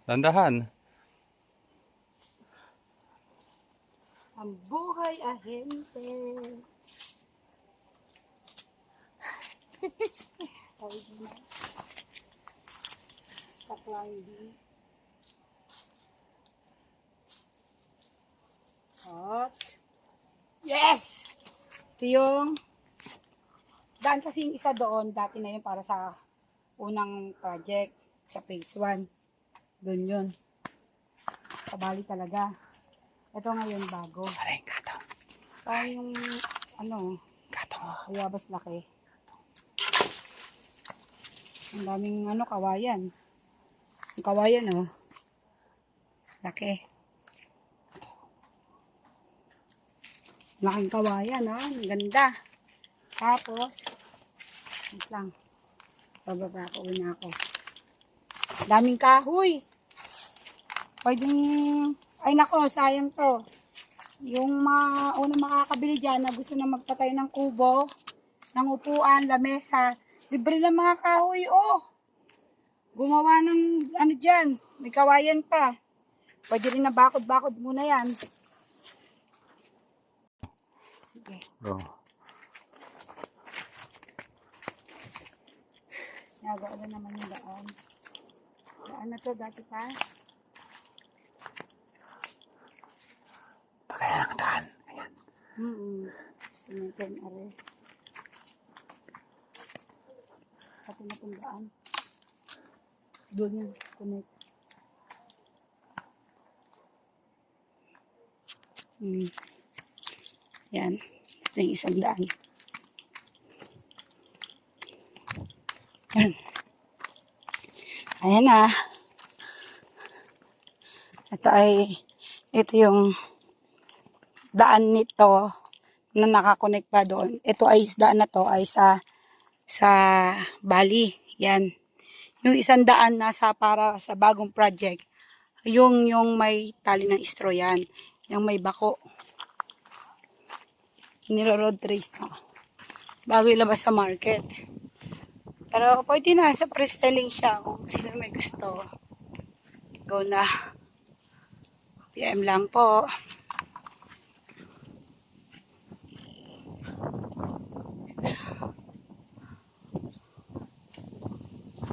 Dandahan. Ang buhay ahente. Tawid mo na. Sa climbing. Hot. Yes! Ito yung daan kasi yung isa doon. Dati na yun para sa unang project sa phase 1. Doon yun. Kabali talaga. Ito ngayon bago. Aray, gatong. Parang yung ano, Gatong. ayabas laki. Ang daming ano, kawayan. Ang kawayan oh. Laki. Laking kawayan oh. Ang ganda. Tapos, wait lang. Bababa ko na ako. Daming kahoy. Pwedeng, ay nako, sayang to. Yung unang makakabili dyan na gusto na magpatay ng kubo, ng upuan, lamesa, libre na mga kahoy, oh. Gumawa ng ano dyan, may kawayan pa. Pwede rin na bakod-bakod muna yan. Sige. Oh. Nagawa naman yung daan. Daan na to dati pa. Kaya ang daan. Ayan. Simenton are. Pati na itong daan. Doon yung connect. Yan. Ito yung isang daan. Yan. Ayan na. Ito yung daan nito na nakakonect pa doon. Ito ay daan na to ay sa Bali. Yan. Yung isang daan nasa para sa bagong project. Yung may tali ng straw yan. Yung may bako. Niro-road trace na. Bago ilabas sa market. Pero pwede na sa pre-selling siya kung sino may gusto. Go na. PM lang po.